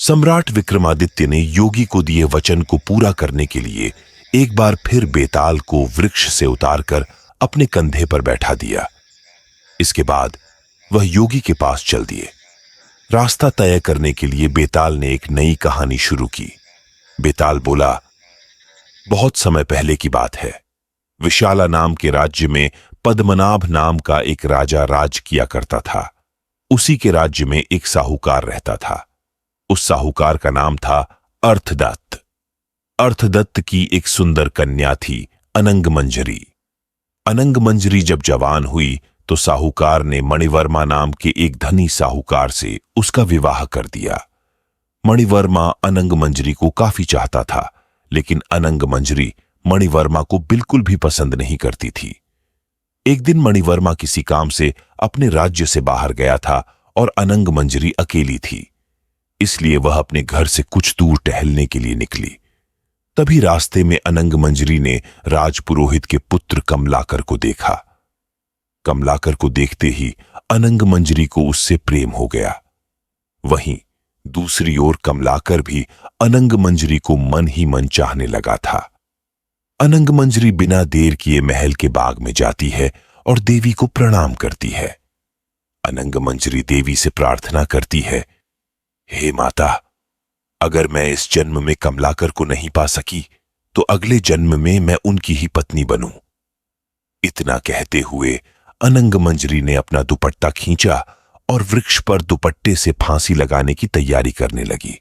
सम्राट विक्रमादित्य ने योगी को दिए वचन को पूरा करने के लिए एक बार फिर बेताल को वृक्ष से उतारकर अपने कंधे पर बैठा दिया। इसके बाद वह योगी के पास चल दिए। रास्ता तय करने के लिए बेताल ने एक नई कहानी शुरू की। बेताल बोला, बहुत समय पहले की बात है। विशाला नाम के राज्य में पद्मनाभ नाम का एक राजा राज किया करता था। उसी के राज्य में एक साहूकार रहता था। उस साहूकार का नाम था अर्थदत्त। अर्थदत्त की एक सुंदर कन्या थी, अनंगमंजरी। अनंगमंजरी जब जवान हुई तो साहूकार ने मणिवर्मा नाम के एक धनी साहूकार से उसका विवाह कर दिया। मणिवर्मा अनंगमंजरी को काफी चाहता था, लेकिन अनंगमंजरी मणिवर्मा को बिल्कुल भी पसंद नहीं करती थी। एक दिन मणिवर्मा किसी काम से अपने राज्य से बाहर गया था और अनंगमंजरी अकेली थी, इसलिए वह अपने घर से कुछ दूर टहलने के लिए निकली। तभी रास्ते में अनंगमंजरी ने राजपुरोहित के पुत्र कमलाकर को देखा। कमलाकर को देखते ही अनंगमंजरी को उससे प्रेम हो गया। वहीं दूसरी ओर कमलाकर भी अनंगमंजरी को मन ही मन चाहने लगा था। अनंगमंजरी बिना देर किए महल के बाग में जाती है और देवी को प्रणाम करती है। अनंगमंजरी देवी से प्रार्थना करती है, हे माता, अगर मैं इस जन्म में कमलाकर को नहीं पा सकी तो अगले जन्म में मैं उनकी ही पत्नी बनूं। इतना कहते हुए अनंगमंजरी ने अपना दुपट्टा खींचा और वृक्ष पर दुपट्टे से फांसी लगाने की तैयारी करने लगी।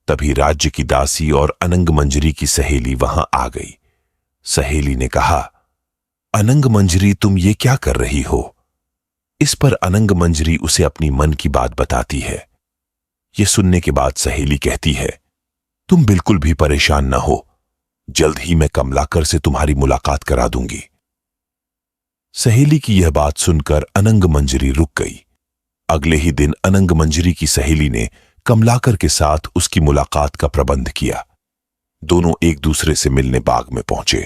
तभी राज्य की दासी और अनंगमंजरी की सहेली वहां आ गई। सहेली ने कहा, अनंगमंजरी, तुम ये क्या कर रही हो? इस पर अनंगमंजरी उसे अपनी मन की बात बताती है। यह सुनने के बाद सहेली कहती है, तुम बिल्कुल भी परेशान न हो, जल्द ही मैं कमलाकर से तुम्हारी मुलाकात करा दूंगी। सहेली की यह बात सुनकर अनंगमंजरी रुक गई। अगले ही दिन अनंगमंजरी की सहेली ने कमलाकर के साथ उसकी मुलाकात का प्रबंध किया। दोनों एक दूसरे से मिलने बाग में पहुंचे।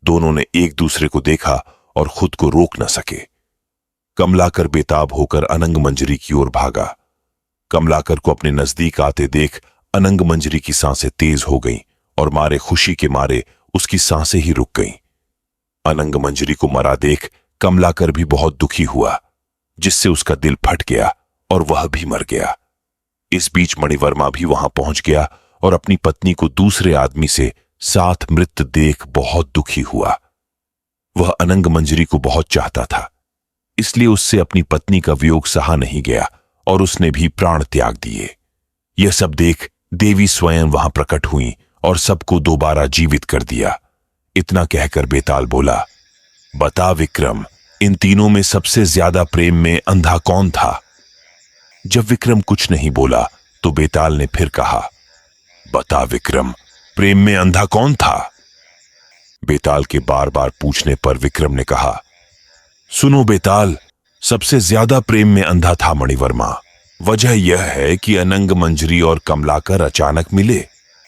दोनों ने एक दूसरे को देखा और खुद को रोक न सके। कमलाकर बेताब होकर अनंगमंजरी की ओर भागा। कमलाकर को अपने नजदीक आते देख अनंगमंजरी की सांसें तेज हो गईं और मारे खुशी के मारे उसकी सांसें ही रुक गईं। अनंगमंजरी को मरा देख कमलाकर भी बहुत दुखी हुआ, जिससे उसका दिल फट गया और वह भी मर गया। इस बीच मणिवर्मा भी वहां पहुंच गया और अपनी पत्नी को दूसरे आदमी से साथ मृत देख बहुत दुखी हुआ। वह अनंगमंजरी को बहुत चाहता था, इसलिए उससे अपनी पत्नी का वियोग सहा नहीं गया और उसने भी प्राण त्याग दिए। यह सब देख देवी स्वयं वहां प्रकट हुई और सबको दोबारा जीवित कर दिया। इतना कहकर बेताल बोला, बता विक्रम, इन तीनों में सबसे ज्यादा प्रेम में अंधा कौन था? जब विक्रम कुछ नहीं बोला तो बेताल ने फिर कहा, बता विक्रम, प्रेम में अंधा कौन था? बेताल के बार बार पूछने पर विक्रम ने कहा, सुनो बेताल, सबसे ज्यादा प्रेम में अंधा था मणिवर्मा। वजह यह है कि अनंगमंजरी और कमलाकर अचानक मिले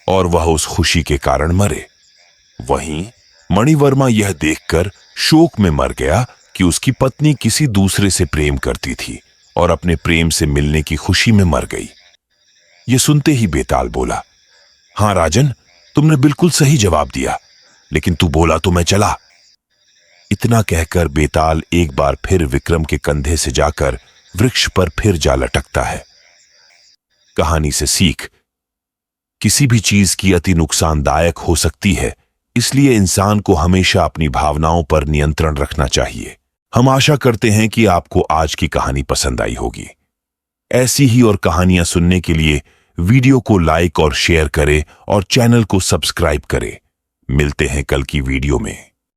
और वह उस खुशी के कारण मरे। वहीं मणिवर्मा यह देखकर शोक में मर गया कि उसकी पत्नी किसी दूसरे से प्रेम करती थी और अपने प्रेम से मिलने की खुशी में मर गई। यह सुनते ही बेताल बोला, हां राजन, तुमने बिल्कुल सही जवाब दिया, लेकिन तू बोला तो मैं चला। इतना कहकर बेताल एक बार फिर विक्रम के कंधे से जाकर वृक्ष पर फिर जा लटकता है। कहानी से सीख, किसी भी चीज की अति नुकसानदायक हो सकती है, इसलिए इंसान को हमेशा अपनी भावनाओं पर नियंत्रण रखना चाहिए। हम आशा करते हैं कि आपको आज की कहानी पसंद आई होगी। ऐसी ही और कहानियां सुनने के लिए वीडियो को लाइक और शेयर करें और चैनल को सब्सक्राइब करें। मिलते हैं कल की वीडियो में।